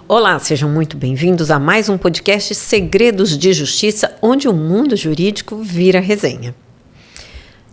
Olá, sejam muito bem-vindos a mais um podcast Segredos de Justiça, onde o mundo jurídico vira resenha.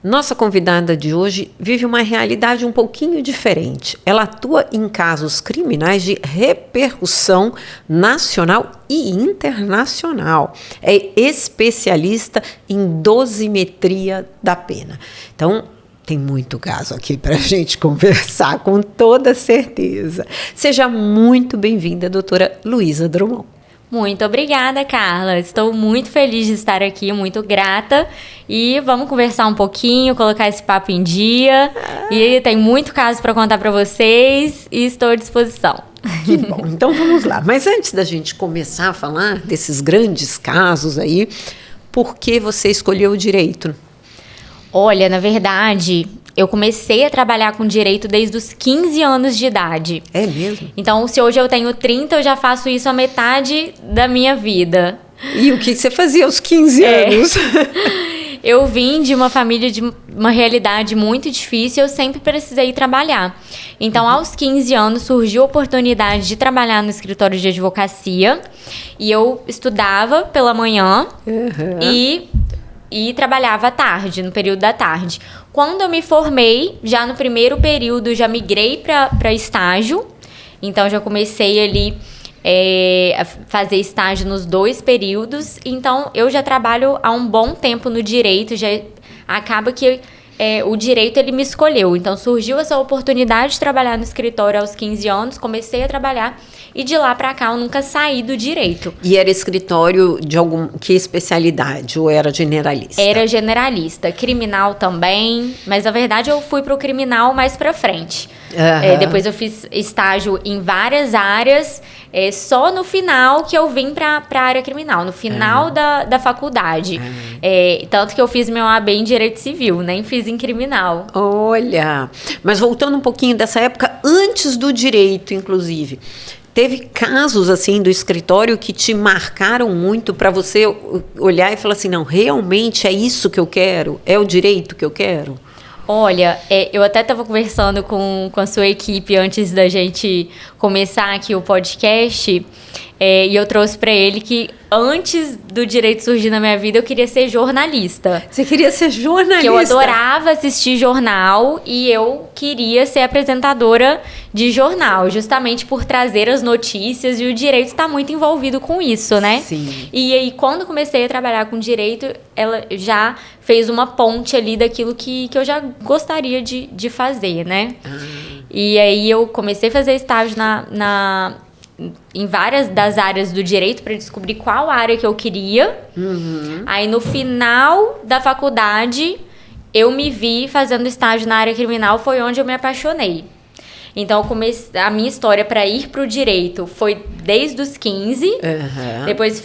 Nossa convidada de hoje vive uma realidade um pouquinho diferente. Ela atua em casos criminais de repercussão nacional e internacional. É especialista em dosimetria da pena. Então, tem muito caso aqui para a gente conversar, com toda certeza. Seja muito bem-vinda, doutora Luísa Drummond. Muito obrigada, Carla. Estou muito feliz de estar aqui, muito grata. E vamos conversar um pouquinho, colocar esse papo em dia. E tem muito caso para contar para vocês e estou à disposição. Que bom, então vamos lá. Mas antes da gente começar a falar desses grandes casos aí, por que você escolheu o direito? Olha, na verdade, eu comecei a trabalhar com direito desde os 15 anos de idade. É mesmo? Então, se hoje eu tenho 30, eu já faço isso a metade da minha vida. E o que você fazia aos 15 anos? Eu vim de uma família de uma realidade muito difícil, eu sempre precisei trabalhar. Então, aos 15 anos, surgiu a oportunidade de trabalhar no escritório de advocacia. E eu estudava pela manhã e trabalhava à tarde, no período da tarde. Quando eu me formei, já no primeiro período, já migrei para estágio. Então, já comecei ali a fazer estágio nos 2 períodos. Então, eu já trabalho há um bom tempo no direito. Já acaba que o direito, ele me escolheu. Então, surgiu essa oportunidade de trabalhar no escritório aos 15 anos. Comecei a trabalhar e de lá para cá eu nunca saí do direito. E era escritório de que especialidade? Ou era generalista? Era generalista. Criminal também. Mas, na verdade, eu fui para o criminal mais para frente. Depois eu fiz estágio em várias áreas. Só no final que eu vim para a área criminal. No final da faculdade. Tanto que eu fiz meu AB em Direito Civil. Nem fiz em criminal. Olha! Mas voltando um pouquinho dessa época, antes do direito, inclusive... Teve casos, assim, do escritório que te marcaram muito para você olhar e falar assim, não, realmente é isso que eu quero? É o direito que eu quero? Olha, eu até estava conversando com a sua equipe antes da gente começar aqui o podcast, e eu trouxe para ele que antes do direito surgir na minha vida, eu queria ser jornalista. Você queria ser jornalista? Que eu adorava assistir jornal e eu queria ser apresentadora de jornal, justamente por trazer as notícias, e o direito está muito envolvido com isso, né? Sim. E aí, quando comecei a trabalhar com direito, ela já fez uma ponte ali daquilo que eu já gostaria de fazer, né? E aí, eu comecei a fazer estágio em várias das áreas do direito para descobrir qual área que eu queria. Aí, no final da faculdade, eu me vi fazendo estágio na área criminal, foi onde eu me apaixonei. Então, a minha história para ir para o direito foi desde os 15. Depois,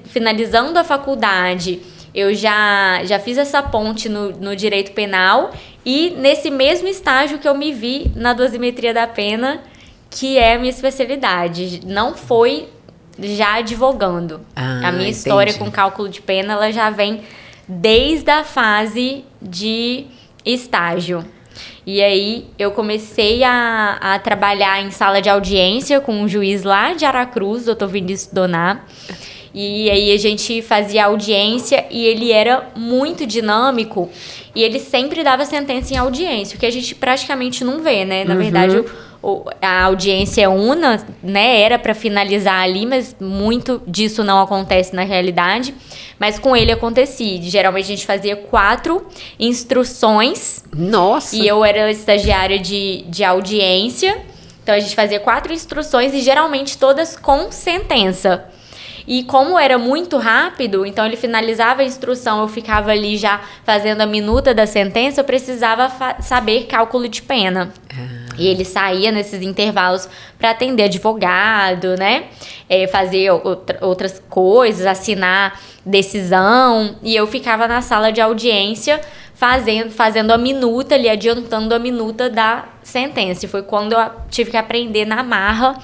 finalizando a faculdade, eu já fiz essa ponte no direito penal. E nesse mesmo estágio que eu me vi na dosimetria da pena, que é a minha especialidade. Não foi já advogando. A minha história com cálculo de pena, ela já vem desde a fase de estágio. E aí, eu comecei a trabalhar em sala de audiência com um juiz lá de Aracruz, doutor Vinícius Doná. E aí, a gente fazia audiência e ele era muito dinâmico. E ele sempre dava sentença em audiência, o que a gente praticamente não vê, né? Na verdade, a audiência é una, né? Era para finalizar ali, mas muito disso não acontece na realidade. Mas com ele acontecia. Geralmente a gente fazia 4 instruções. Nossa! E eu era estagiária de audiência. Então a gente fazia 4 instruções e geralmente todas com sentença. E como era muito rápido, então ele finalizava a instrução, eu ficava ali já fazendo a minuta da sentença, eu precisava saber cálculo de pena. E ele saía nesses intervalos para atender advogado, né? Fazer outras coisas, assinar decisão. E eu ficava na sala de audiência fazendo a minuta ali, adiantando a minuta da sentença. E foi quando eu tive que aprender na marra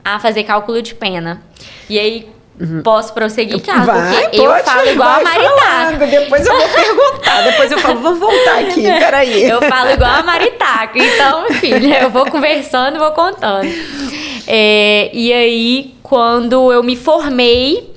a fazer cálculo de pena. E aí... Posso prosseguir, Carla? Porque eu falo igual a Marinata. falando, depois eu vou perguntar. Depois eu falo, vamos voltar aqui, peraí. Eu falo igual a Maritaca. Então, filha, eu vou conversando e vou contando. E aí, quando eu me formei,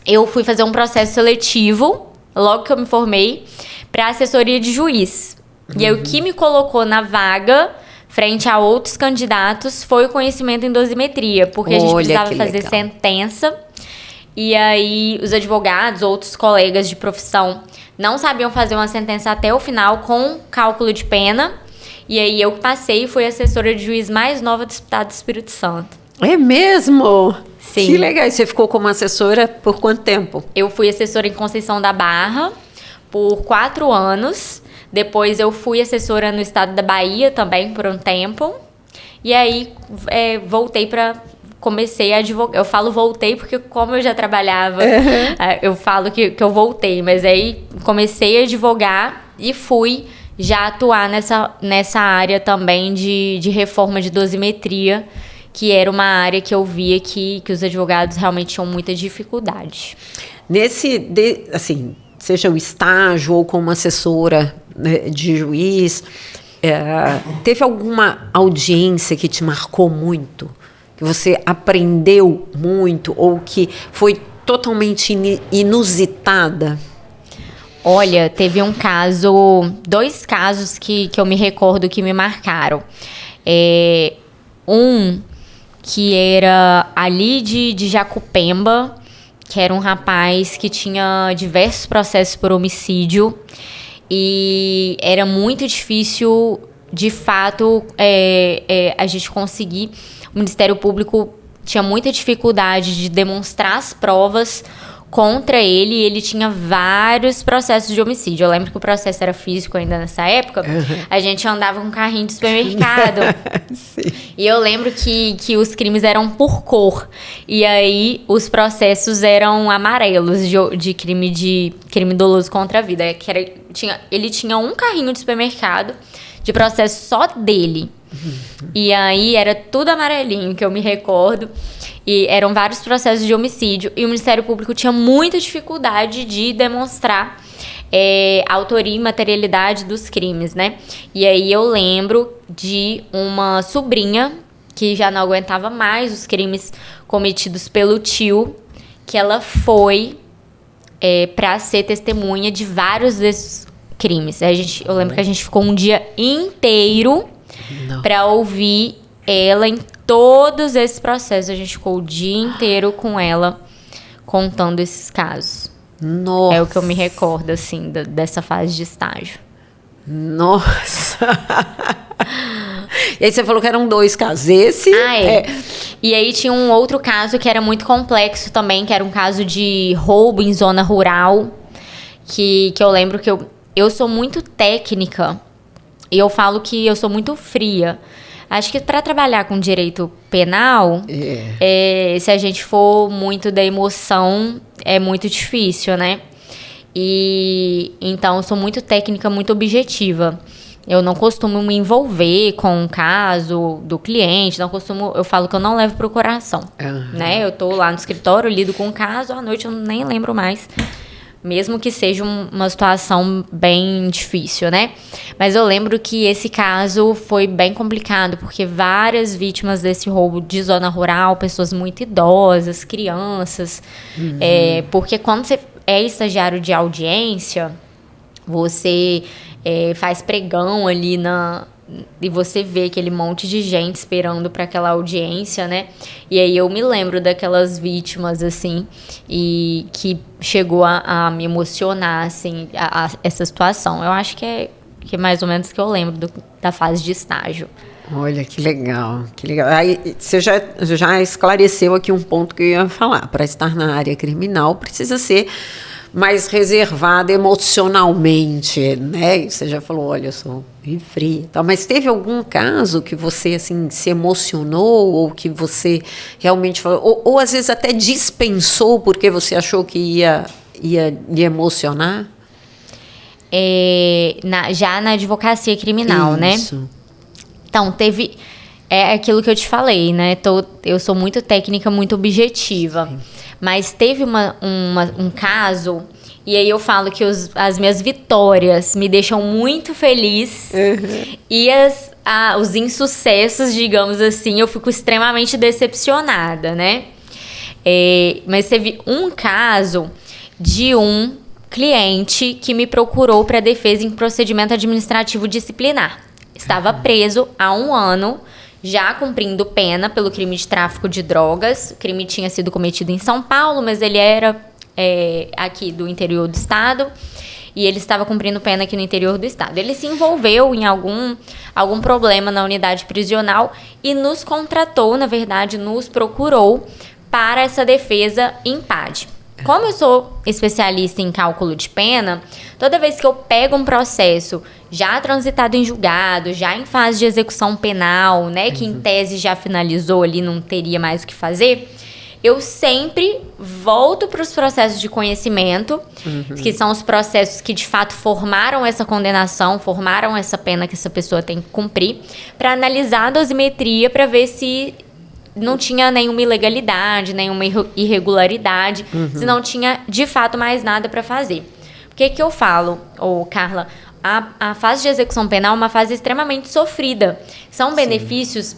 eu fui fazer um processo seletivo, logo que eu me formei, para assessoria de juiz. E aí, o que me colocou na vaga, frente a outros candidatos, foi o conhecimento em dosimetria, porque a gente precisava fazer sentença. E aí, os advogados, outros colegas de profissão, não sabiam fazer uma sentença até o final com cálculo de pena. E aí, eu passei e fui assessora de juiz mais nova do Estado do Espírito Santo. É mesmo? Sim. Que legal. E você ficou como assessora por quanto tempo? Eu fui assessora em Conceição da Barra por 4 anos. Depois eu fui assessora no estado da Bahia também por um tempo. E aí voltei comecei a advogar. Eu falo voltei porque como eu já trabalhava, eu falo que eu voltei. Mas aí comecei a advogar e fui já atuar nessa área também de reforma de dosimetria, que era uma área que eu via que os advogados realmente tinham muita dificuldade. Assim, seja o estágio ou como assessora, né, de juiz, teve alguma audiência que te marcou muito? Que você aprendeu muito ou que foi totalmente inusitada? Olha, teve dois casos que eu me recordo que me marcaram. Um que era ali de Jacupemba, que era um rapaz que tinha diversos processos por homicídio e era muito difícil, de fato, a gente conseguir. O Ministério Público tinha muita dificuldade de demonstrar as provas contra ele e ele tinha vários processos de homicídio. Eu lembro que o processo era físico ainda nessa época. A gente andava com um carrinho de supermercado. Sim. E eu lembro que os crimes eram por cor. E aí os processos eram amarelos de crime doloso contra a vida. Ele tinha um carrinho de supermercado de processo só dele. E aí era tudo amarelinho, que eu me recordo. E eram vários processos de homicídio. E o Ministério Público tinha muita dificuldade de demonstrar a autoria e materialidade dos crimes, né? E aí eu lembro de uma sobrinha que já não aguentava mais os crimes cometidos pelo tio, que ela foi para ser testemunha de vários desses crimes. Eu lembro que a gente ficou um dia inteiro para ouvir ela em todos esses processos. A gente ficou o dia inteiro com ela contando esses casos. Nossa. É o que eu me recordo, assim, dessa fase de estágio. Nossa! E aí você falou que eram 2 casos. Esse E aí tinha um outro caso que era muito complexo também, que era um caso de roubo em zona rural, que eu lembro que eu sou muito técnica e eu falo que eu sou muito fria. Acho que para trabalhar com direito penal, se a gente for muito da emoção, é muito difícil, né? E então eu sou muito técnica, muito objetiva. Eu não costumo me envolver com o caso do cliente, eu falo que eu não levo pro coração, né? Eu tô lá no escritório, lido com o caso, à noite eu nem lembro mais. Mesmo que seja uma situação bem difícil, né? Mas eu lembro que esse caso foi bem complicado, porque várias vítimas desse roubo de zona rural, pessoas muito idosas, crianças. Porque quando você é estagiário de audiência, você faz pregão ali e você vê aquele monte de gente esperando para aquela audiência, né? E aí eu me lembro daquelas vítimas, assim, e que chegou a me emocionar, assim, essa situação. Eu acho que é mais ou menos que eu lembro da fase de estágio. Olha, que legal, que legal. Aí você já esclareceu aqui um ponto que eu ia falar. Para estar na área criminal, precisa ser mais reservada emocionalmente, né? E você já falou, olha, eu sou bem fria. Tá? Mas teve algum caso que você, assim, se emocionou ou que você realmente falou, ou às vezes até dispensou porque você achou que ia lhe emocionar? Já na advocacia criminal, Isso. né? Então, teve... É aquilo que eu te falei, né? Eu sou muito técnica, muito objetiva. Sim. Mas teve um caso E aí eu falo que as minhas vitórias me deixam muito feliz. E os insucessos, digamos assim, eu fico extremamente decepcionada, né? Mas teve um caso de um cliente que me procurou para defesa em procedimento administrativo disciplinar. Estava preso há 1 ano, já cumprindo pena pelo crime de tráfico de drogas. O crime tinha sido cometido em São Paulo, mas ele era aqui do interior do estado. E ele estava cumprindo pena aqui no interior do estado. Ele se envolveu em algum problema na unidade prisional e nos contratou, na verdade, nos procurou para essa defesa em PAD. Como eu sou especialista em cálculo de pena, toda vez que eu pego um processo já transitado em julgado, já em fase de execução penal, né, que em tese já finalizou ali, não teria mais o que fazer, eu sempre volto para os processos de conhecimento, que são os processos que de fato formaram essa condenação, formaram essa pena que essa pessoa tem que cumprir, para analisar a dosimetria, para ver se não tinha nenhuma ilegalidade, nenhuma irregularidade, se não tinha de fato mais nada para fazer. O que eu falo, Carla? A fase de execução penal é uma fase extremamente sofrida. São benefícios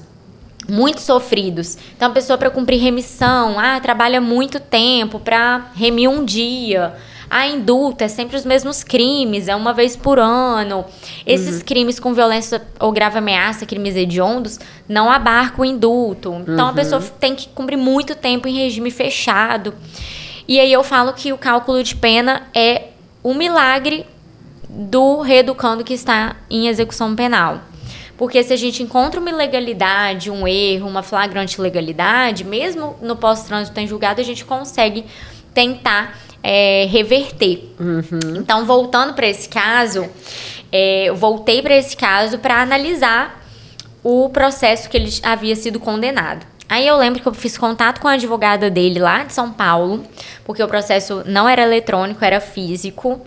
muito sofridos. Então, a pessoa, para cumprir remissão, trabalha muito tempo para remir um dia. Indulto, é sempre os mesmos crimes, é 1 vez por ano. Esses crimes com violência ou grave ameaça, crimes hediondos, não abarcam o indulto. Então, a pessoa tem que cumprir muito tempo em regime fechado. E aí eu falo que o cálculo de pena é o milagre do reeducando que está em execução penal. Porque se a gente encontra uma ilegalidade, um erro, uma flagrante ilegalidade, mesmo no pós-trânsito em julgado, a gente consegue tentar reverter. Então, voltando para esse caso, eu voltei para esse caso para analisar o processo que ele havia sido condenado. Aí eu lembro que eu fiz contato com a advogada dele lá de São Paulo, porque o processo não era eletrônico, era físico.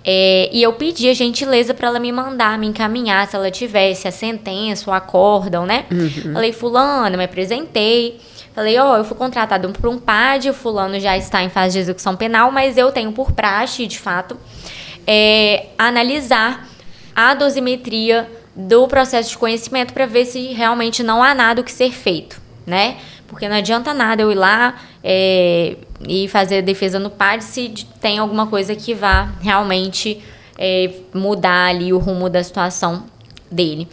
E eu pedi a gentileza para ela me mandar, me encaminhar, se ela tivesse a sentença, o acórdão, né? Falei, fulano, me apresentei. Falei, eu fui contratada por um PAD, o fulano já está em fase de execução penal, mas eu tenho por praxe, de fato, analisar a dosimetria do processo de conhecimento para ver se realmente não há nada o que ser feito, né? Porque não adianta nada eu ir lá e fazer a defesa no PAD se tem alguma coisa que vá realmente mudar ali o rumo da situação dele.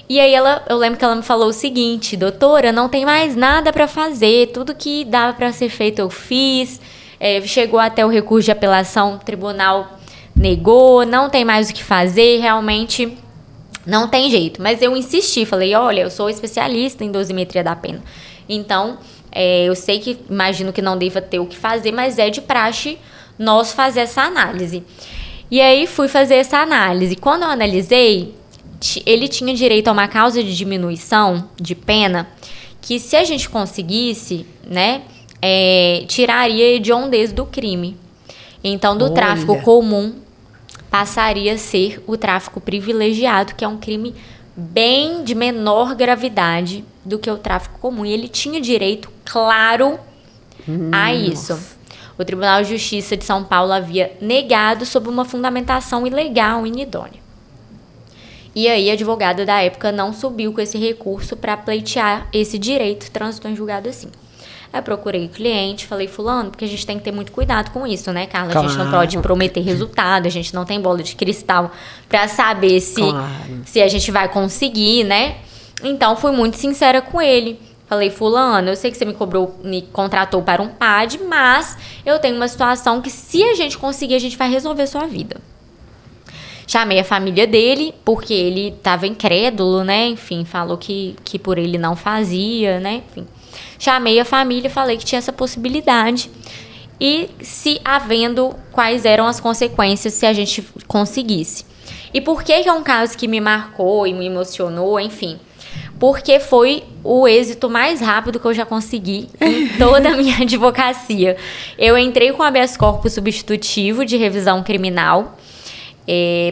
E aí eu lembro que ela me falou o seguinte: doutora, não tem mais nada para fazer, tudo que dava para ser feito eu fiz, chegou até o recurso de apelação, o tribunal negou, não tem mais o que fazer, realmente não tem jeito. Mas eu insisti, falei, olha, eu sou especialista em dosimetria da pena, então eu sei que, imagino que não deva ter o que fazer, mas é de praxe nós fazer essa análise. E aí fui fazer essa análise. Quando eu analisei, ele tinha direito a uma causa de diminuição de pena que, se a gente conseguisse, né, tiraria a hediondez do crime. Então, do tráfico comum passaria a ser o tráfico privilegiado, que é um crime bem de menor gravidade do que o tráfico comum. E ele tinha direito, claro, a isso. O Tribunal de Justiça de São Paulo havia negado sob uma fundamentação ilegal, inidônea. E aí a advogada da época não subiu com esse recurso para pleitear esse direito, transitou em julgado assim. Aí eu procurei o cliente, falei, fulano, porque a gente tem que ter muito cuidado com isso, né, Carla? Claro. A gente não pode prometer resultado, a gente não tem bola de cristal para saber se a gente vai conseguir, né? Então, fui muito sincera com ele. Falei, fulano, eu sei que você me contratou para um PAD, mas eu tenho uma situação que, se a gente conseguir, a gente vai resolver sua vida. Chamei a família dele, porque ele estava incrédulo, né? Enfim, falou que por ele não fazia, né? Enfim, chamei a família, falei que tinha essa possibilidade. E se havendo, quais eram as consequências se a gente conseguisse. E por que é um caso que me marcou e me emocionou, enfim? Porque foi o êxito mais rápido que eu já consegui em toda a minha advocacia. Eu entrei com habeas corpus substitutivo de revisão criminal,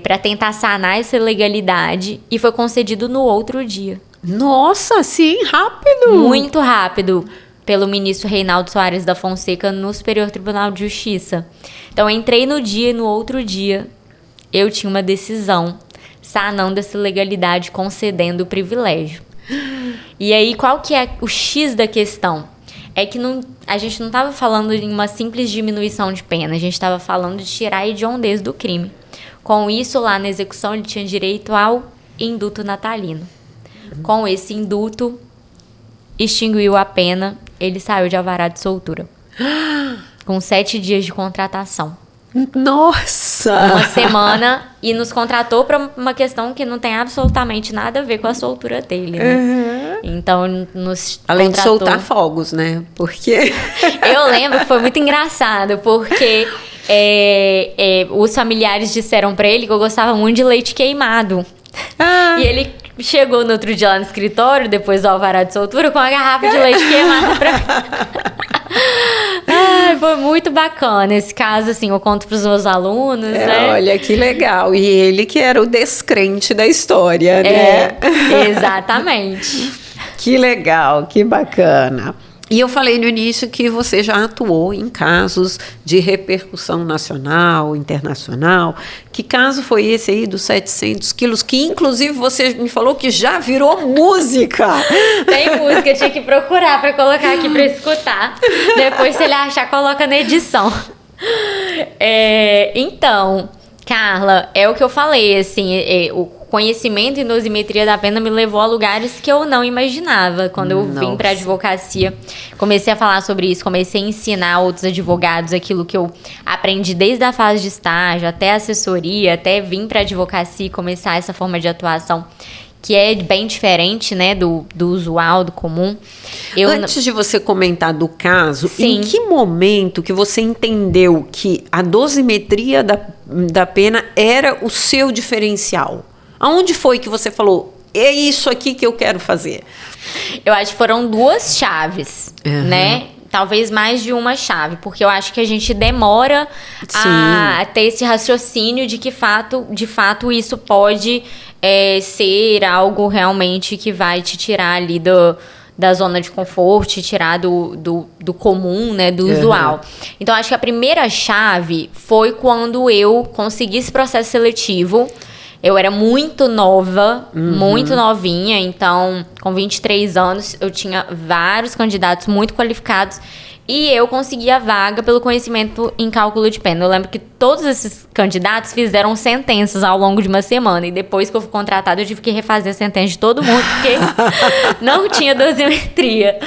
para tentar sanar essa ilegalidade, e foi concedido no outro dia. Nossa, sim, rápido! Muito rápido. pelo ministro Reinaldo Soares da Fonseca no Superior Tribunal de Justiça. Então, eu entrei no dia e no outro dia eu tinha uma decisão sanando essa ilegalidade, concedendo o privilégio. E aí, qual que é o X da questão? É que a gente não estava falando em uma simples diminuição de pena, a gente estava falando de tirar a hediondez do crime. Com isso, lá na execução, ele tinha direito ao induto natalino. Com esse induto, extinguiu a pena, ele saiu de alvará de soltura. Com 7 dias de contratação. Nossa! Uma semana, e nos contratou para uma questão que não tem absolutamente nada a ver com a soltura dele, né? Então, nos além contratou... de soltar fogos, né? Porque... Eu lembro que foi muito engraçado, porque os familiares disseram para ele que eu gostava muito de leite queimado. E ele chegou no outro dia lá no escritório, depois do alvará de soltura, com uma garrafa de leite queimado pra mim. Ai, foi muito bacana esse caso, assim, eu conto pros meus alunos, né? Olha, que legal. E ele que era o descrente da história, né? Exatamente. Que legal, que bacana. E eu falei no início que você já atuou em casos de repercussão nacional, internacional. Que caso foi esse aí dos 700 quilos? Que inclusive você me falou que já virou música. Tem música, tinha que procurar para colocar aqui para escutar. Depois, se ele achar, coloca na edição. Então, Carla, é o que eu falei, assim, o conhecimento em dosimetria da pena me levou a lugares que eu não imaginava. Quando eu vim para a advocacia, comecei a falar sobre isso, comecei a ensinar outros advogados aquilo que eu aprendi desde a fase de estágio, até assessoria, até vir para a advocacia e começar essa forma de atuação, que é bem diferente, né, do usual, do comum. Antes de você comentar do caso, Sim. Em que momento que você entendeu que a dosimetria da pena era o seu diferencial? Aonde foi que você falou, é isso aqui que eu quero fazer? Eu acho que foram 2 chaves, né? Talvez mais de uma chave, porque eu acho que a gente demora a ter esse raciocínio de que de fato isso pode ser algo realmente que vai te tirar ali da zona de conforto, te tirar do comum, né, do usual. Então, acho que a primeira chave foi quando eu consegui esse processo seletivo. Eu era muito nova, muito novinha, então, com 23 anos, eu tinha vários candidatos muito qualificados e eu consegui a vaga pelo conhecimento em cálculo de pena. Eu lembro que todos esses candidatos fizeram sentenças ao longo de uma semana e depois que eu fui contratada, eu tive que refazer a sentença de todo mundo, porque não tinha dosimetria,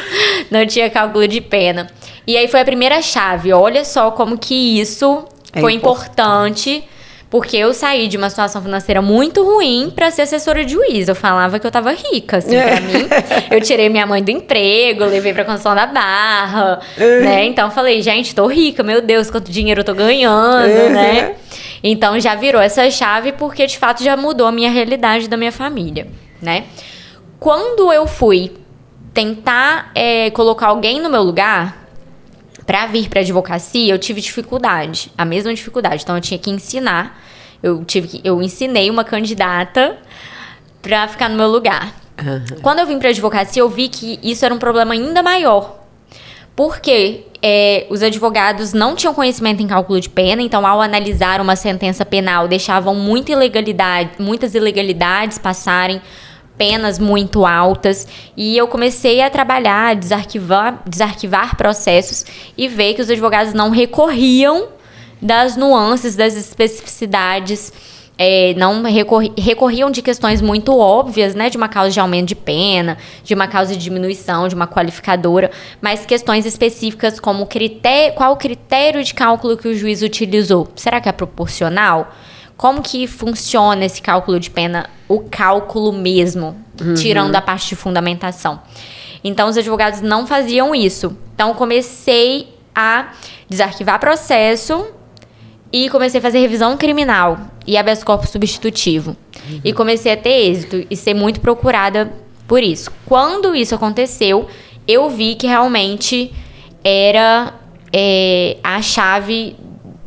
não tinha cálculo de pena. E aí foi a primeira chave. Olha só como que isso foi importante. Porque eu saí de uma situação financeira muito ruim para ser assessora de juiz. Eu falava que eu tava rica, assim, pra mim. Eu tirei minha mãe do emprego, levei pra Construção da Barra, né? Então, eu falei, gente, tô rica, meu Deus, quanto dinheiro eu tô ganhando, né? Então, já virou essa chave porque, de fato, já mudou a minha realidade da minha família, né? Quando eu fui tentar colocar alguém no meu lugar... Para vir para advocacia, eu tive dificuldade, a mesma dificuldade. Então, eu tinha que ensinar. Eu ensinei uma candidata para ficar no meu lugar. Quando eu vim para advocacia, eu vi que isso era um problema ainda maior. Porque os advogados não tinham conhecimento em cálculo de pena. Então, ao analisar uma sentença penal, deixavam muitas ilegalidades passarem, penas muito altas, e eu comecei a trabalhar, desarquivar processos e ver que os advogados não recorriam das nuances, das especificidades, não recorriam de questões muito óbvias, né, de uma causa de aumento de pena, de uma causa de diminuição, de uma qualificadora, mas questões específicas como qual o critério de cálculo que o juiz utilizou. Será que é proporcional? Como que funciona esse cálculo de pena, o cálculo mesmo, tirando a parte de fundamentação? Então, os advogados não faziam isso. Então, eu comecei a desarquivar processo e comecei a fazer revisão criminal e habeas corpus substitutivo. E comecei a ter êxito e ser muito procurada por isso. Quando isso aconteceu, eu vi que realmente era a chave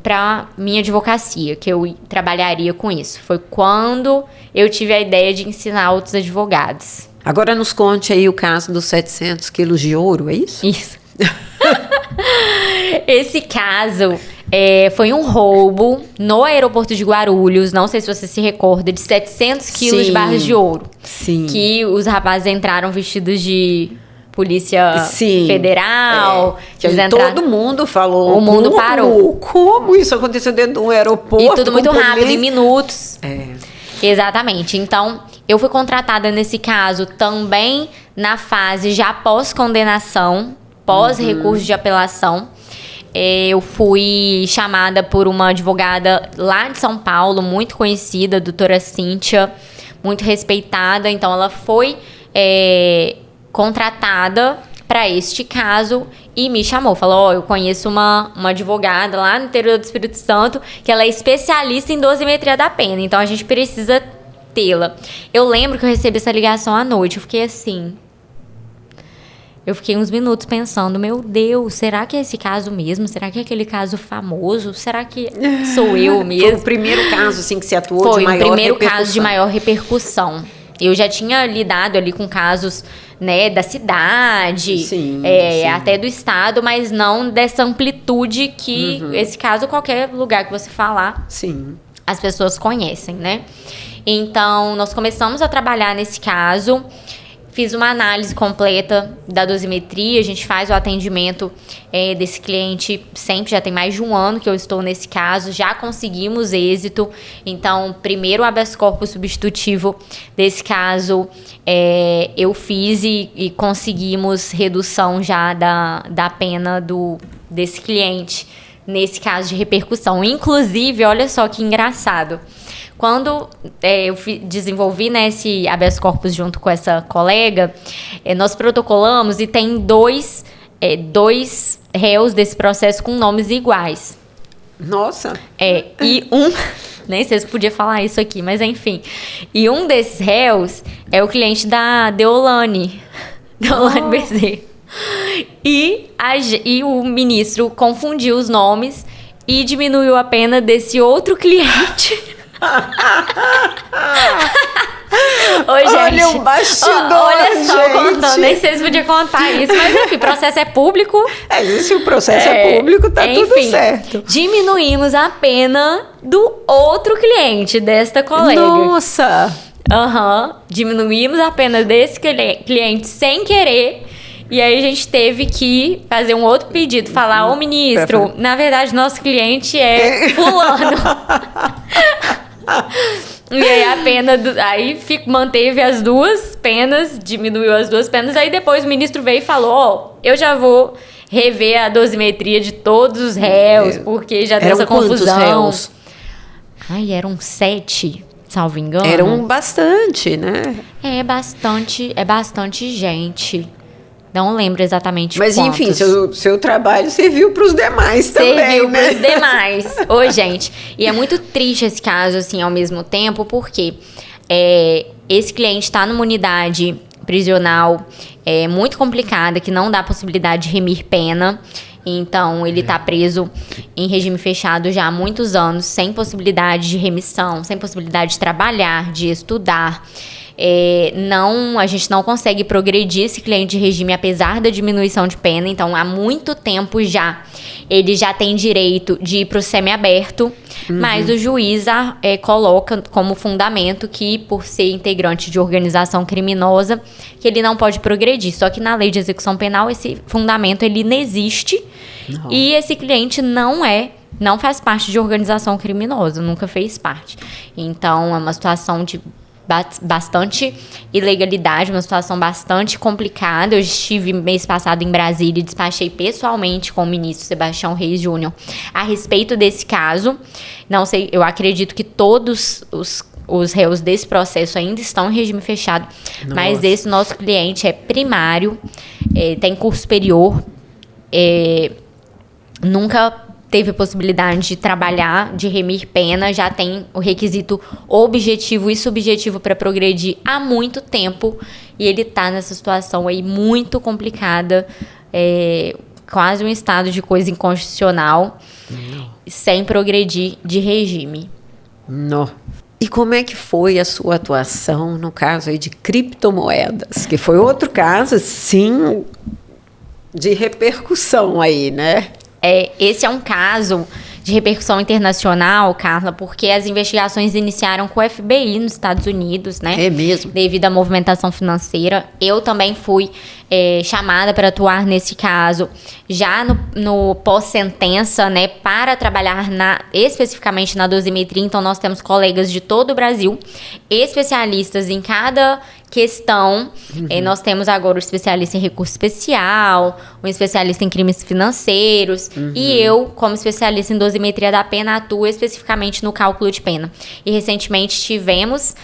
para minha advocacia, que eu trabalharia com isso. Foi quando eu tive a ideia de ensinar outros advogados. Agora nos conte aí o caso dos 700 quilos de ouro, é isso? Isso. Esse caso foi um roubo no aeroporto de Guarulhos, não sei se você se recorda, de 700 quilos de barras de ouro. Sim. Que os rapazes entraram vestidos de Polícia Federal. Todo mundo falou. O mundo parou. Como isso aconteceu dentro de um aeroporto? E tudo muito rápido, em minutos. Exatamente. Então, eu fui contratada nesse caso também na fase já pós-condenação, pós-recurso de apelação. Eu fui chamada por uma advogada lá de São Paulo, muito conhecida, a doutora Cíntia, muito respeitada. Então, ela foi contratada para este caso e me chamou. Falou, eu conheço uma advogada lá no interior do Espírito Santo que ela é especialista em dosimetria da pena. Então, a gente precisa tê-la. Eu lembro que eu recebi essa ligação à noite. Eu fiquei assim... Eu fiquei uns minutos pensando, meu Deus, será que é esse caso mesmo? Será que é aquele caso famoso? Será que sou eu mesmo? Foi o primeiro caso assim, que você atuou de maior repercussão? Foi o primeiro caso de maior repercussão. Eu já tinha lidado ali com casos, né, da cidade, sim. até do estado, mas não dessa amplitude que esse caso, qualquer lugar que você falar, sim, as pessoas conhecem, né? Então, nós começamos a trabalhar nesse caso. Fiz uma análise completa da dosimetria, a gente faz o atendimento desse cliente sempre, já tem mais de um ano que eu estou nesse caso, já conseguimos êxito. Então, primeiro o habeas corpus substitutivo desse caso eu fiz e conseguimos redução já da pena desse cliente, nesse caso de repercussão. Inclusive, olha só que engraçado. Quando eu desenvolvi, né, esse habeas corpus junto com essa colega, nós protocolamos e tem dois réus desse processo com nomes iguais. Nossa! E nem sei se podia falar isso aqui, mas enfim. E um desses réus é o cliente da Deolane Bezerra. E o ministro confundiu os nomes e diminuiu a pena desse outro cliente. Ô, gente, olha o bastidor, olha só, gente. contando, nem sei se podia contar isso, mas enfim, o processo é público. Se o processo é público, tá enfim, tudo certo. Diminuímos a pena do outro cliente, desta colega. Nossa! Diminuímos a pena desse cliente sem querer. E aí a gente teve que fazer um outro pedido, falar, ô ministro, na verdade nosso cliente é fulano. E aí a pena, aí manteve as duas penas, diminuiu as duas penas, aí depois o ministro veio e falou, eu já vou rever a dosimetria de todos os réus, porque já deu essa confusão. Réus? Eram 7, salvo engano. Eram bastante, né? É bastante gente. Não lembro exatamente quantos. Mas enfim, seu trabalho serviu para os demais também, serviu né? para os demais. Ô, gente, e é muito triste esse caso, assim, ao mesmo tempo, porque esse cliente está numa unidade prisional muito complicada, que não dá possibilidade de remir pena. Então, ele está preso em regime fechado já há muitos anos, sem possibilidade de remissão, sem possibilidade de trabalhar, de estudar. A gente não consegue progredir esse cliente de regime apesar da diminuição de pena. Então, há muito tempo já ele já tem direito de ir para o semiaberto, mas o juiz coloca como fundamento que, por ser integrante de organização criminosa, que ele não pode progredir. Só que na lei de execução penal esse fundamento ele não existe. Não. E esse cliente não faz parte de organização criminosa, nunca fez parte. Então, é uma situação de bastante ilegalidade, uma situação bastante complicada. Eu estive mês passado em Brasília e despachei pessoalmente com o ministro Sebastião Reis Júnior a respeito desse caso. Não sei, eu acredito que todos os réus desse processo ainda estão em regime fechado. Nossa. Mas esse nosso cliente é primário, tem curso superior, nunca teve possibilidade de trabalhar, de remir pena, já tem o requisito objetivo e subjetivo para progredir há muito tempo, e ele está nessa situação aí muito complicada, quase um estado de coisa inconstitucional, sem progredir de regime. Não. E como é que foi a sua atuação no caso aí de criptomoedas? Que foi outro caso, sim, de repercussão aí, né? Esse é um caso de repercussão internacional, Carla, porque as investigações iniciaram com o FBI nos Estados Unidos, né? É mesmo? Devido à movimentação financeira. Eu também fui chamada para atuar nesse caso, já no pós-sentença, né? Para trabalhar especificamente na dosimetria. Então, nós temos colegas de todo o Brasil, especialistas em cada questão. Nós temos agora o especialista em recurso especial, um especialista em crimes financeiros, e eu, como especialista em dosimetria da pena, atuo especificamente no cálculo de pena. E recentemente tivemos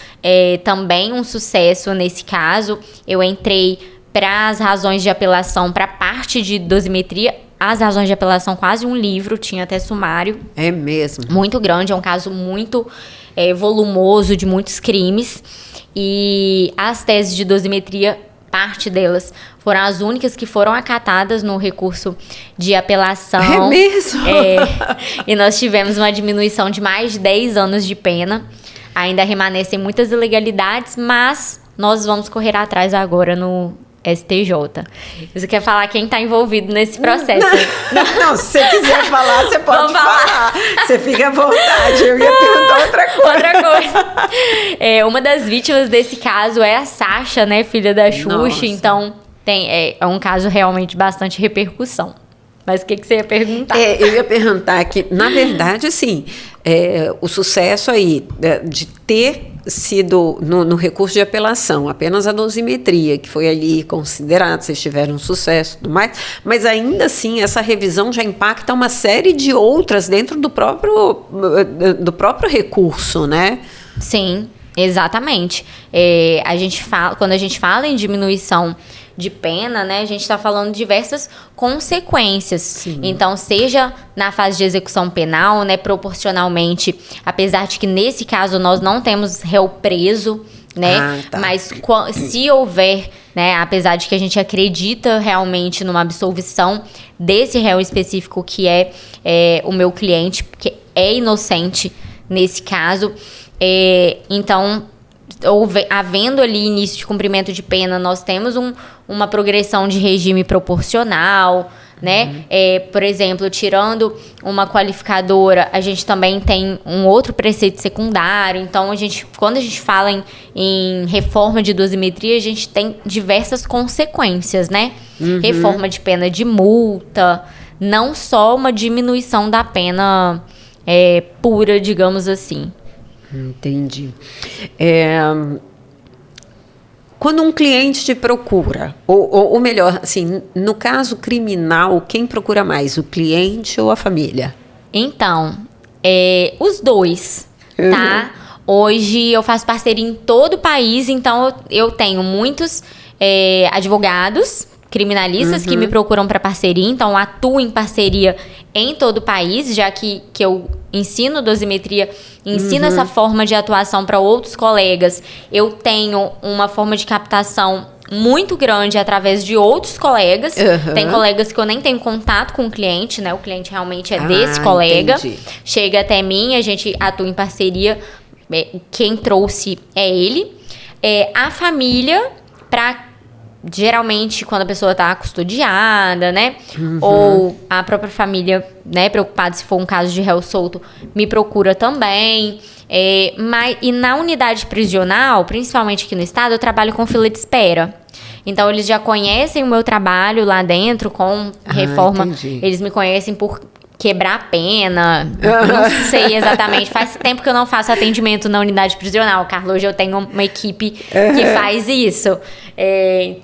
também um sucesso nesse caso. Eu entrei para as razões de apelação, para a parte de dosimetria. As razões de apelação, quase um livro, tinha até sumário. É mesmo? Muito grande, é um caso muito volumoso, de muitos crimes. E as teses de dosimetria, parte delas, foram as únicas que foram acatadas no recurso de apelação. É mesmo? E nós tivemos uma diminuição de mais de 10 anos de pena. Ainda remanescem muitas ilegalidades, mas nós vamos correr atrás agora no STJ. Você quer falar quem está envolvido nesse processo? Não, se você quiser falar, você pode falar. Você fica à vontade. Eu ia perguntar outra coisa. Uma das vítimas desse caso é a Sasha, né? Filha da Xuxa. Nossa. Então, é um caso realmente bastante repercussão. Mas o que você ia perguntar? Eu ia perguntar que, na verdade, assim, o sucesso aí de ter sido no recurso de apelação, apenas a dosimetria, que foi ali considerado, vocês tiveram sucesso e tudo mais, mas ainda assim essa revisão já impacta uma série de outras dentro do próprio recurso, né? Sim, exatamente. Quando a gente fala em diminuição de pena, né, a gente está falando de diversas consequências. Sim. Então, seja na fase de execução penal, né, proporcionalmente, apesar de que nesse caso nós não temos réu preso, né, mas se houver, né, apesar de que a gente acredita realmente numa absolvição desse réu específico que é o meu cliente, que é inocente nesse caso, então, havendo ali início de cumprimento de pena, nós temos uma progressão de regime proporcional, né? Por exemplo, tirando uma qualificadora, a gente também tem um outro preceito secundário. Então, quando a gente fala em reforma de dosimetria, a gente tem diversas consequências, né? Reforma de pena de multa, não só uma diminuição da pena pura, digamos assim. Entendi. Quando um cliente te procura, ou melhor, assim, no caso criminal, quem procura mais, o cliente ou a família? Então, os dois, tá? Hoje eu faço parceria em todo o país, então eu tenho muitos advogados criminalistas que me procuram para parceria, então atuo em parceria em todo o país, já que eu ensino dosimetria, ensino essa forma de atuação para outros colegas. Eu tenho uma forma de captação muito grande através de outros colegas. Tem colegas que eu nem tenho contato com o cliente, né? O cliente realmente é desse colega. Entendi. Chega até mim, a gente atua em parceria. Quem trouxe é ele. A família, geralmente, quando a está custodiada, né? Ou a própria família, né, preocupada se for um caso de réu solto, me procura também. E na unidade prisional, principalmente aqui no estado, eu trabalho com fila de espera. Então, eles já conhecem o meu trabalho lá dentro com reforma. Entendi. Eles me conhecem por quebrar a pena. Não sei exatamente. Faz tempo que eu não faço atendimento na unidade prisional, Carla. Hoje eu tenho uma equipe que faz isso.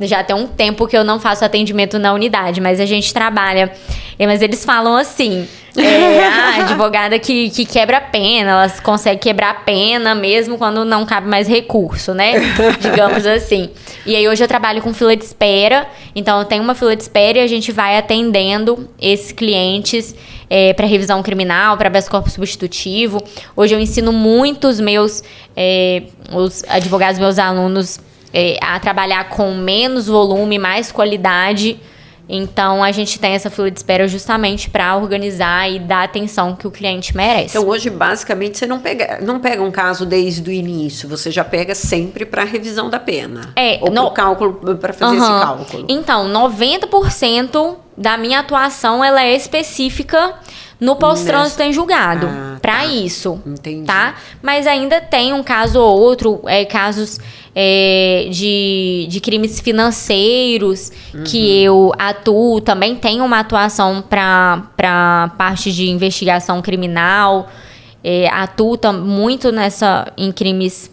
Já tem um tempo que eu não faço atendimento na unidade, mas a gente trabalha. Mas eles falam assim, a advogada que quebra a pena, elas conseguem quebrar a pena mesmo quando não cabe mais recurso, né? Digamos assim. E aí hoje eu trabalho com fila de espera, então eu tenho uma fila de espera e a gente vai atendendo esses clientes para revisão criminal, para habeas corpus substitutivo. Hoje eu ensino muitos os advogados, meus alunos, a trabalhar com menos volume, mais qualidade, Então, a gente tem essa fila de espera justamente para organizar e dar a atenção que o cliente merece. Então, hoje, basicamente, você não pega um caso desde o início, você já pega sempre para a revisão da pena. Ou para fazer esse cálculo. Então, 90% da minha atuação, ela é específica no pós-trânsito em julgado, para isso, entendi. Tá? Mas ainda tem um caso ou outro, casos de crimes financeiros que eu atuo, também tenho uma atuação para parte de investigação criminal, atuo muito em crimes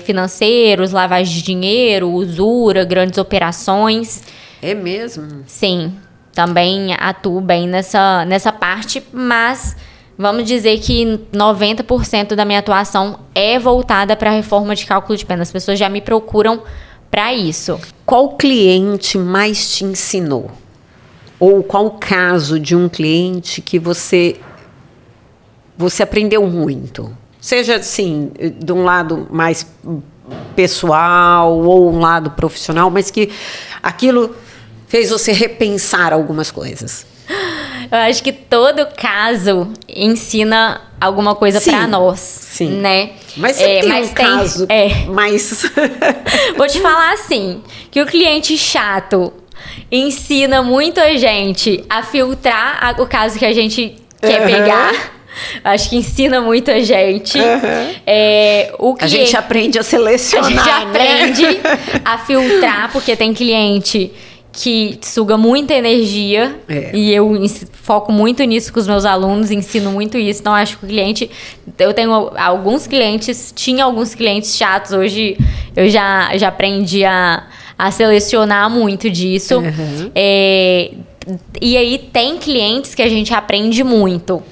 financeiros, lavagem de dinheiro, usura, grandes operações. É mesmo? Sim. Também atuo bem nessa parte, mas vamos dizer que 90% da minha atuação é voltada para a reforma de cálculo de pena. As pessoas já me procuram para isso. Qual cliente mais te ensinou? Ou qual caso de um cliente que você aprendeu muito? Seja assim, de um lado mais pessoal ou um lado profissional, mas que aquilo fez você repensar algumas coisas. Eu acho que todo caso ensina alguma coisa para nós, sim. Né? Mas você tem um caso mais... Vou te falar assim, que o cliente chato ensina muito a gente a filtrar o caso que a gente quer pegar. Acho que ensina muito a gente. A gente aprende a selecionar, a gente aprende a filtrar, porque tem cliente que suga muita energia e eu foco muito nisso com os meus alunos, ensino muito isso. Então, acho que o cliente... Eu tenho tinha alguns clientes chatos, hoje eu já aprendi a selecionar muito disso. E aí, tem clientes que a gente aprende muito.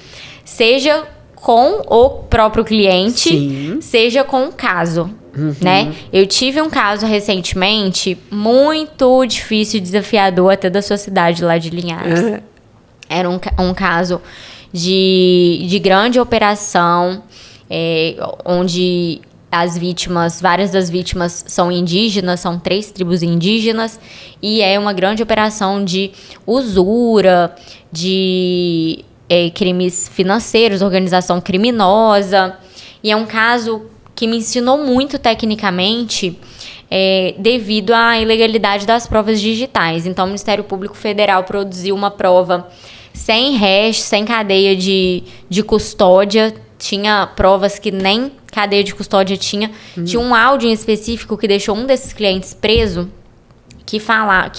Seja com o próprio cliente, seja com o caso. Né? Eu tive um caso recentemente muito difícil e desafiador até da sua cidade lá de Linhares. Era um caso de grande operação, onde várias das vítimas são indígenas, são 3 tribos indígenas, e é uma grande operação de usura, de crimes financeiros, organização criminosa, e é um caso que me ensinou muito tecnicamente devido à ilegalidade das provas digitais. Então, o Ministério Público Federal produziu uma prova sem hash, sem cadeia de custódia. Tinha provas que nem cadeia de custódia tinha. Tinha um áudio em específico que deixou um desses clientes preso, que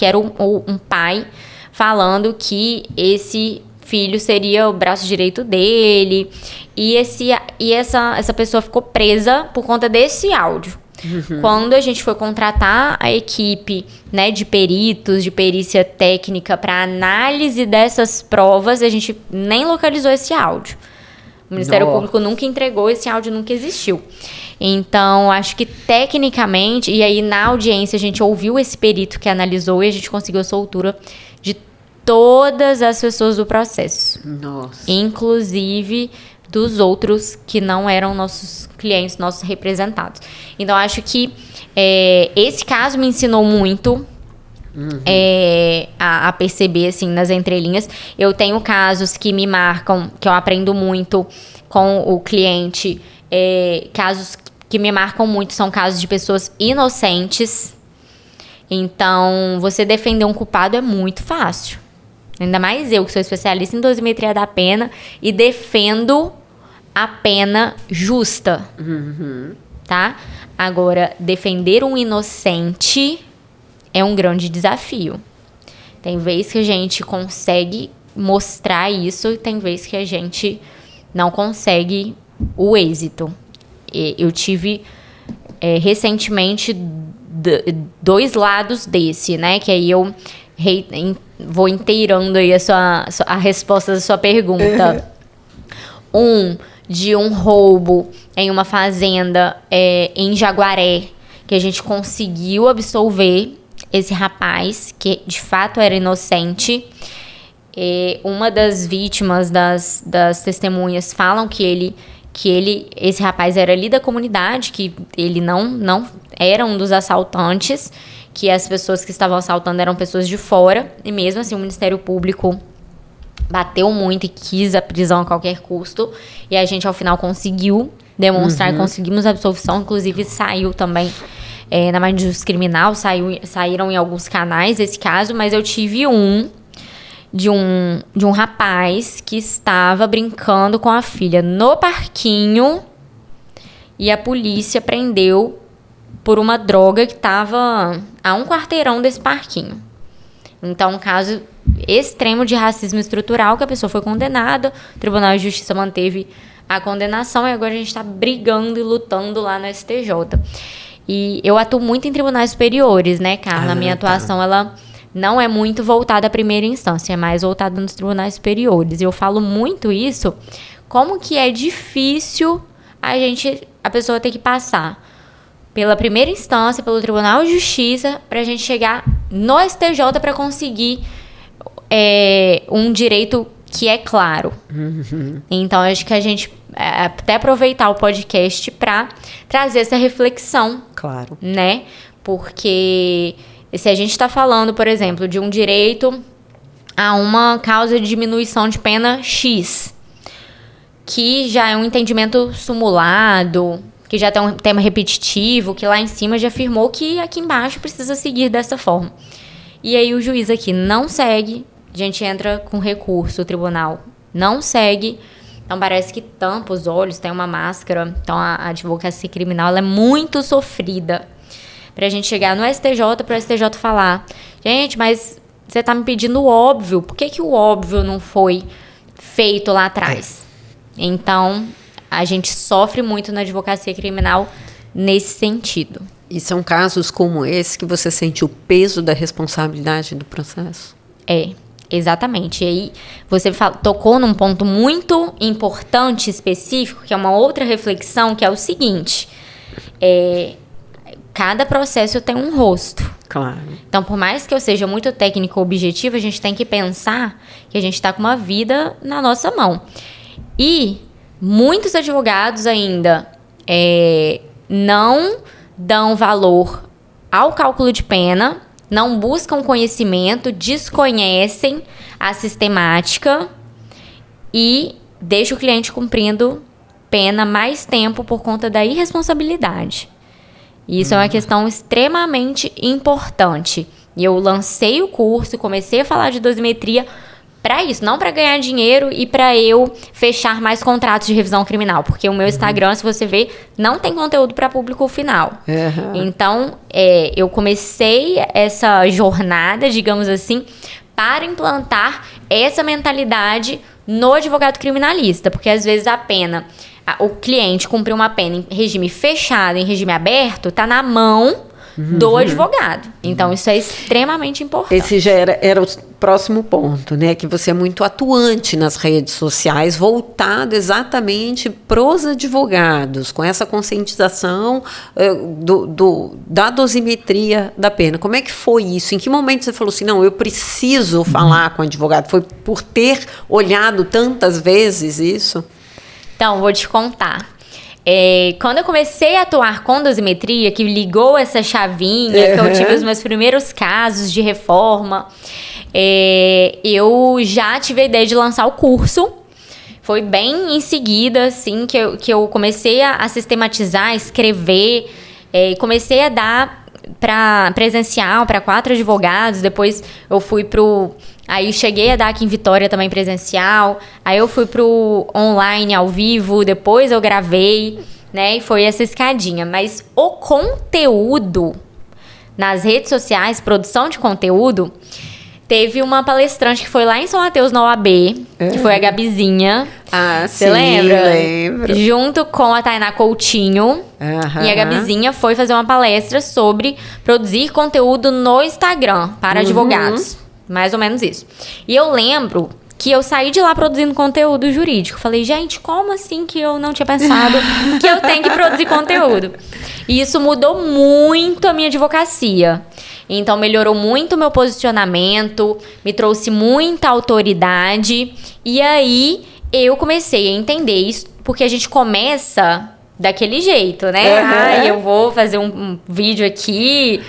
era um pai falando que esse filho seria o braço direito dele, e essa pessoa ficou presa por conta desse áudio. Quando a gente foi contratar a equipe, né, de peritos, de perícia técnica para análise dessas provas, a gente nem localizou esse áudio. O Ministério Público nunca entregou, esse áudio nunca existiu. Então, acho que tecnicamente, e aí na audiência a gente ouviu esse perito que analisou e a gente conseguiu a soltura de todas as pessoas do processo. Inclusive dos outros que não eram nossos clientes, nossos representados. Então, acho que esse caso me ensinou muito a perceber, assim, nas entrelinhas. Eu tenho casos que me marcam, que eu aprendo muito com o cliente. Casos que me marcam muito são casos de pessoas inocentes. Então, você defender um culpado é muito fácil. Ainda mais eu, que sou especialista em dosimetria da pena e defendo a pena justa, tá? Agora, defender um inocente é um grande desafio. Tem vezes que a gente consegue mostrar isso e tem vezes que a gente não consegue o êxito. Eu tive recentemente 2 lados desse, né? Que aí eu vou inteirando aí a resposta da sua pergunta. De um roubo em uma fazenda em Jaguaré, que a gente conseguiu absolver esse rapaz, que de fato era inocente. Uma das vítimas, das testemunhas, falam que esse rapaz era ali da comunidade, que ele não era um dos assaltantes, que as pessoas que estavam assaltando eram pessoas de fora, e mesmo assim o Ministério Público bateu muito e quis a prisão a qualquer custo, e a gente ao final conseguiu demonstrar, conseguimos a absolvição, inclusive saiu também na Mais Justiça Criminal, saíram em alguns canais esse caso, mas eu tive de um rapaz que estava brincando com a filha no parquinho e a polícia prendeu por uma droga que estava a um quarteirão desse parquinho. Então, um caso extremo de racismo estrutural, que a pessoa foi condenada, o Tribunal de Justiça manteve a condenação e agora a gente está brigando e lutando lá no STJ. E eu atuo muito em tribunais superiores, né, Carla? A minha atuação, ela não é muito voltada à primeira instância, é mais voltada nos tribunais superiores. E eu falo muito isso, como que é difícil a pessoa ter que passar pela primeira instância, pelo Tribunal de Justiça, para a gente chegar no STJ para conseguir um direito que é claro. Então, acho que a gente até aproveitar o podcast para trazer essa reflexão. Claro. Né? Porque se a gente está falando, por exemplo, de um direito a uma causa de diminuição de pena X, que já é um entendimento sumulado, que já tem um tema repetitivo, que lá em cima já afirmou que aqui embaixo precisa seguir dessa forma. E aí o juiz aqui não segue, a gente entra com recurso, o tribunal não segue, então parece que tampa os olhos, tem uma máscara. Então a advocacia criminal ela é muito sofrida. Pra gente chegar no STJ, para o STJ falar, gente, mas você tá me pedindo o óbvio, por que o óbvio não foi feito lá atrás? Então, a gente sofre muito na advocacia criminal nesse sentido. E são casos como esse que você sente o peso da responsabilidade do processo? Exatamente. E aí você tocou num ponto muito importante, específico, que é uma outra reflexão, que é o seguinte: cada processo tem um rosto. Claro. Então, por mais que eu seja muito técnico objetivo, a gente tem que pensar que a gente está com uma vida na nossa mão. E muitos advogados ainda não dão valor ao cálculo de pena, não buscam conhecimento, desconhecem a sistemática e deixam o cliente cumprindo pena mais tempo por conta da irresponsabilidade. E isso é uma questão extremamente importante. E eu lancei o curso, comecei a falar de dosimetria para isso, não para ganhar dinheiro e para eu fechar mais contratos de revisão criminal, porque o meu Instagram, se você ver, não tem conteúdo para público final. Então, eu comecei essa jornada, digamos assim, para implantar essa mentalidade no advogado criminalista, porque às vezes o cliente cumprir uma pena em regime fechado, em regime aberto, está na mão do advogado. Então, isso é extremamente importante. Esse já era o próximo ponto, né? Que você é muito atuante nas redes sociais, voltado exatamente para os advogados, com essa conscientização da dosimetria da pena. Como é que foi isso? Em que momento você falou assim, não, eu preciso falar com o advogado? Foi por ter olhado tantas vezes isso? Então, vou te contar. Quando eu comecei a atuar com dosimetria, que ligou essa chavinha, que eu tive os meus primeiros casos de reforma, eu já tive a ideia de lançar o curso. Foi bem em seguida, assim, que eu comecei a sistematizar, escrever, comecei a dar para presencial, para 4 advogados, depois eu fui aí cheguei a dar aqui em Vitória também presencial, aí eu fui pro online ao vivo, depois eu gravei, né, e foi essa escadinha. Mas o conteúdo nas redes sociais, produção de conteúdo, teve uma palestrante que foi lá em São Mateus, na OAB, que foi a Gabizinha. Você lembra? Lembro. Junto com a Tainá Coutinho. E a Gabizinha foi fazer uma palestra sobre produzir conteúdo no Instagram para advogados. Mais ou menos isso. E eu lembro que eu saí de lá produzindo conteúdo jurídico. Falei, gente, como assim que eu não tinha pensado que eu tenho que produzir conteúdo? E isso mudou muito a minha advocacia. Então, melhorou muito o meu posicionamento, me trouxe muita autoridade. E aí, eu comecei a entender isso, porque a gente começa daquele jeito, né? Eu vou fazer um vídeo aqui.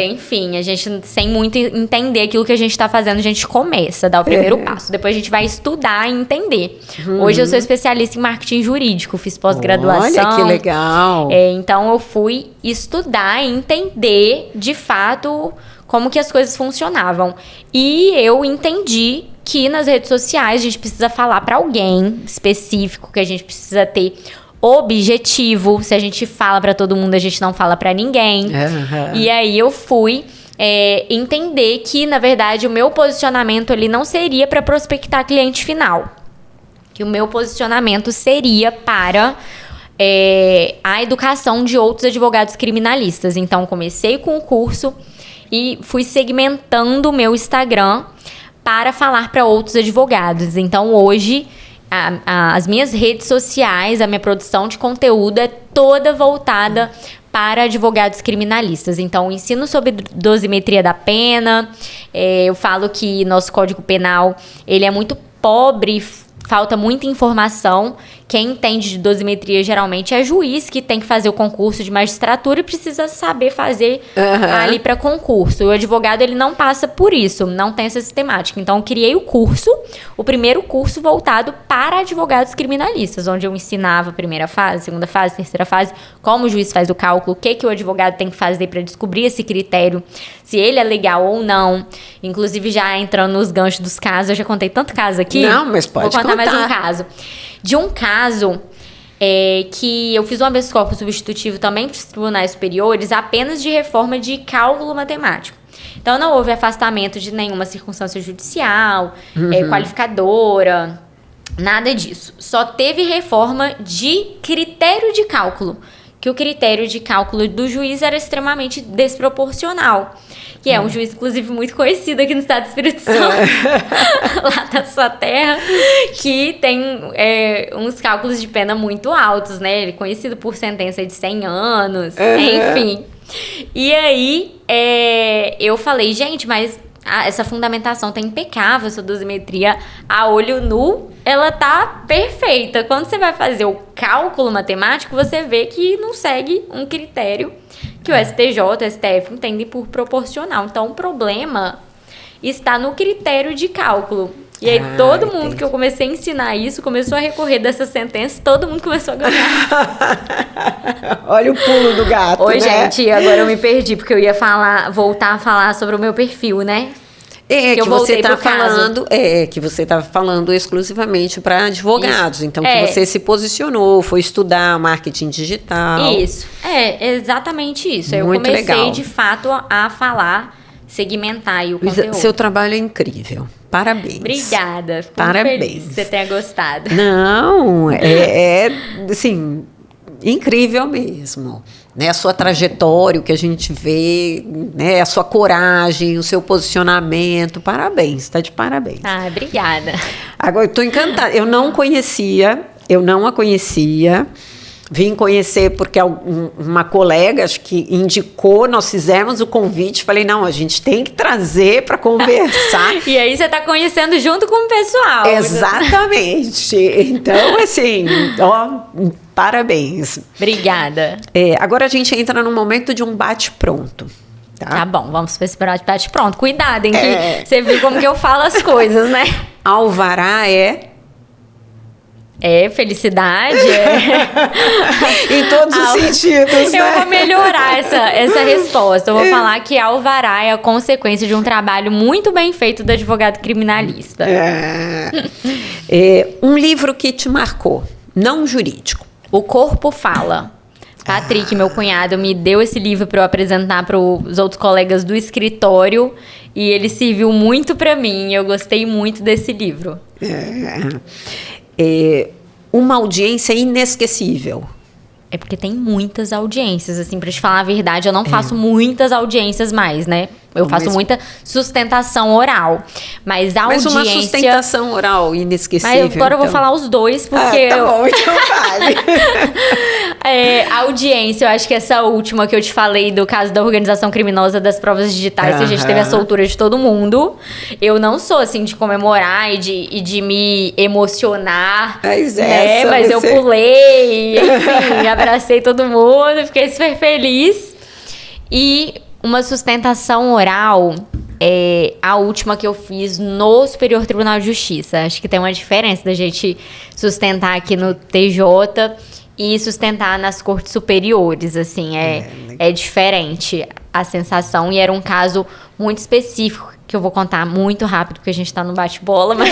Enfim, a gente, sem muito entender aquilo que a gente tá fazendo, a gente começa a dar o primeiro passo. Depois a gente vai estudar e entender. Hoje eu sou especialista em marketing jurídico, fiz pós-graduação. Olha, que legal! Então eu fui estudar e entender, de fato, como que as coisas funcionavam. E eu entendi que nas redes sociais a gente precisa falar para alguém específico, que a gente precisa ter objetivo. Se a gente fala para todo mundo, a gente não fala para ninguém. E aí eu fui entender que, na verdade, o meu posicionamento ali não seria para prospectar cliente final. Que o meu posicionamento seria para a educação de outros advogados criminalistas. Então, comecei com o curso e fui segmentando o meu Instagram para falar para outros advogados. Então, hoje, as minhas redes sociais, a minha produção de conteúdo é toda voltada para advogados criminalistas. Então, eu ensino sobre dosimetria da pena, eu falo que nosso Código Penal ele é muito pobre, falta muita informação. Quem entende de dosimetria geralmente é juiz que tem que fazer o concurso de magistratura e precisa saber fazer ali para concurso. O advogado ele não passa por isso, não tem essa sistemática. Então, eu criei o primeiro curso voltado para advogados criminalistas, onde eu ensinava a primeira fase, segunda fase, terceira fase, como o juiz faz o cálculo, o que o advogado tem que fazer para descobrir esse critério, se ele é legal ou não. Inclusive, já entrando nos ganchos dos casos, eu já contei tanto caso aqui. Não, mas pode contar. Vou contar mais um caso. De um caso que eu fiz um habeas corpus substitutivo também para os tribunais superiores apenas de reforma de cálculo matemático. Então, não houve afastamento de nenhuma circunstância judicial, qualificadora, nada disso. Só teve reforma de critério de cálculo, que o critério de cálculo do juiz era extremamente desproporcional. Que é um juiz, inclusive, muito conhecido aqui no estado do Espírito Santo, lá da sua terra, que tem uns cálculos de pena muito altos, né? Ele é conhecido por sentença de 100 anos, enfim. E aí, eu falei, gente, mas essa fundamentação tá impecável, essa dosimetria a olho nu, ela tá perfeita. Quando você vai fazer o cálculo matemático, você vê que não segue um critério que o STJ, o STF entendem por proporcional. Então, o problema está no critério de cálculo. E aí, todo mundo que eu comecei a ensinar isso, começou a recorrer dessas sentenças, todo mundo começou a ganhar. Olha o pulo do gato, Oi, gente, agora eu me perdi, porque eu ia voltar a falar sobre o meu perfil, né? Que você está falando, que você estava falando exclusivamente para advogados. Isso. Então, que você se posicionou, foi estudar marketing digital. Isso, exatamente isso. Eu comecei, legal. De fato, a falar, segmentar aí o conteúdo. Seu trabalho é incrível. Parabéns. Obrigada. Fico Parabéns. Feliz que você tenha gostado. Não, assim, incrível mesmo. Né, a sua trajetória, o que a gente vê, né, a sua coragem, o seu posicionamento, parabéns, está de parabéns. Obrigada. Agora, estou encantada, eu não a conhecia, vim conhecer porque uma colega, acho que indicou, nós fizemos o convite, falei, não, a gente tem que trazer para conversar. E aí você está conhecendo junto com o pessoal. Exatamente, então assim, parabéns. Obrigada. Agora a gente entra no momento de um bate-pronto. Tá bom, vamos para esse bate-pronto. Cuidado, hein, que você viu como que eu falo as coisas, né? Alvará felicidade, em todos os sentidos, né? Eu vou melhorar essa resposta. Eu vou falar que alvará é a consequência de um trabalho muito bem feito do advogado criminalista. Um livro que te marcou, não jurídico. O Corpo Fala. Patrick, meu cunhado, me deu esse livro para eu apresentar para os outros colegas do escritório e ele serviu muito para mim. Eu gostei muito desse livro. Uma audiência inesquecível. É porque tem muitas audiências, assim, pra te falar a verdade, eu não faço muitas audiências mais, né? Eu faço muita sustentação oral. Mas a audiência... Mas uma sustentação oral inesquecível. Mas agora eu vou falar os dois, porque... Tá bom, então vale. A audiência, eu acho que essa última que eu te falei do caso da organização criminosa das provas digitais, que a gente teve a soltura de todo mundo. Eu não sou, assim, de comemorar e de me emocionar. Mas eu pulei, enfim, abracei todo mundo, fiquei super feliz. E uma sustentação oral... a última que eu fiz no Superior Tribunal de Justiça. Acho que tem uma diferença da gente sustentar aqui no TJ e sustentar nas cortes superiores, assim, é diferente a sensação, e era um caso muito específico, que eu vou contar muito rápido, porque a gente tá no bate-bola, mas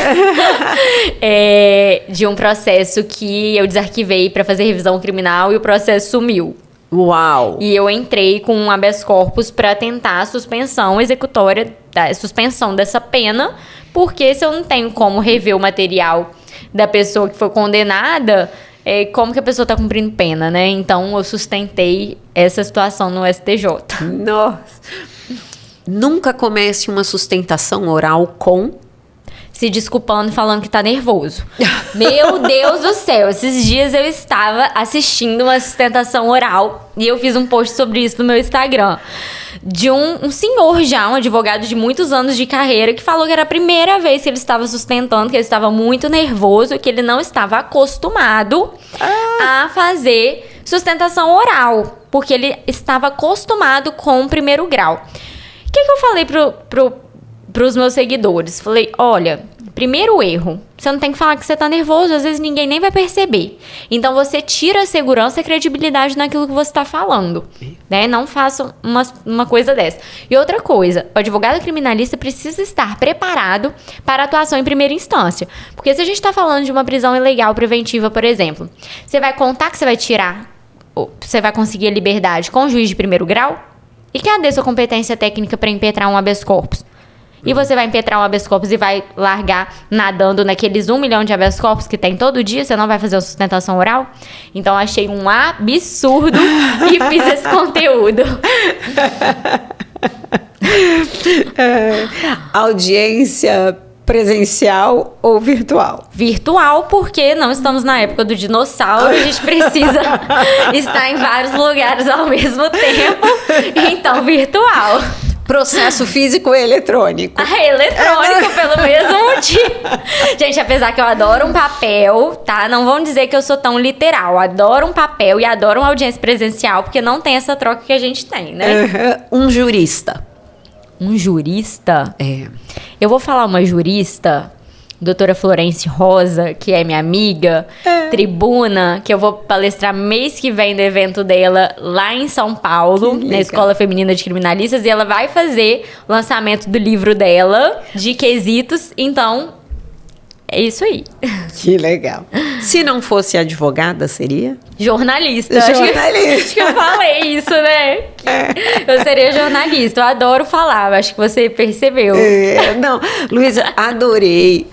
de um processo que eu desarquivei para fazer revisão criminal e o processo sumiu. Uau! E eu entrei com um habeas corpus para tentar a suspensão executória, a suspensão dessa pena, porque se eu não tenho como rever o material da pessoa que foi condenada, como que a pessoa está cumprindo pena, né? Então, eu sustentei essa situação no STJ. Nossa! Nunca comece uma sustentação oral com... se desculpando e falando que tá nervoso. Meu Deus do céu, esses dias eu estava assistindo uma sustentação oral e eu fiz um post sobre isso no meu Instagram. De um senhor já, um advogado de muitos anos de carreira, que falou que era a primeira vez que ele estava sustentando, que ele estava muito nervoso, que ele não estava acostumado a fazer sustentação oral, porque ele estava acostumado com o primeiro grau. O que eu falei pros meus seguidores? Falei, olha, primeiro erro, você não tem que falar que você tá nervoso, às vezes ninguém nem vai perceber. Então você tira a segurança e a credibilidade naquilo que você tá falando, né? Não faça uma coisa dessa. E outra coisa, o advogado criminalista precisa estar preparado para atuação em primeira instância. Porque se a gente tá falando de uma prisão ilegal preventiva, por exemplo, você vai contar que você vai tirar, você vai conseguir a liberdade com o juiz de primeiro grau? E cadê sua competência técnica para impetrar um habeas corpus? E você vai impetrar um habeas corpus e vai largar nadando naqueles 1 milhão de habeas corpus que tem todo dia? Você não vai fazer uma sustentação oral? Então, achei um absurdo e fiz esse conteúdo. Audiência presencial ou virtual? Virtual, porque não estamos na época do dinossauro. A gente precisa estar em vários lugares ao mesmo tempo. Então, virtual. Processo físico e eletrônico. Eletrônico, pelo mesmo motivo. Gente, apesar que eu adoro um papel, tá? Não vão dizer que eu sou tão literal. Adoro um papel e adoro uma audiência presencial, porque não tem essa troca que a gente tem, né? Um jurista. Um jurista? Eu vou falar uma jurista, doutora Florence Rosa, que é minha amiga, tribuna, que eu vou palestrar mês que vem no evento dela lá em São Paulo, na Escola Feminina de Criminalistas, e ela vai fazer o lançamento do livro dela, de quesitos, então é isso aí. Que legal. Se não fosse advogada, seria? Jornalista. Jornalista. Acho que eu falei isso, né? Eu seria jornalista. Eu adoro falar. Acho que você percebeu. Não, Luísa, adorei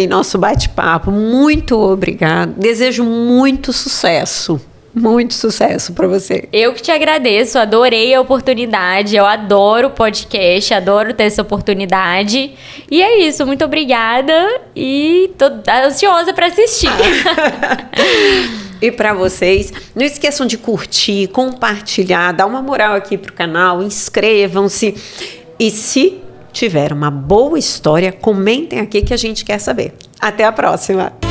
nosso bate-papo. Muito obrigada. Desejo muito sucesso. Muito sucesso para você. Eu que te agradeço, adorei a oportunidade, eu adoro podcast, adoro ter essa oportunidade. E é isso, muito obrigada e tô ansiosa para assistir. E para vocês, não esqueçam de curtir, compartilhar, dar uma moral aqui pro canal, inscrevam-se. E se tiver uma boa história, comentem aqui que a gente quer saber. Até a próxima!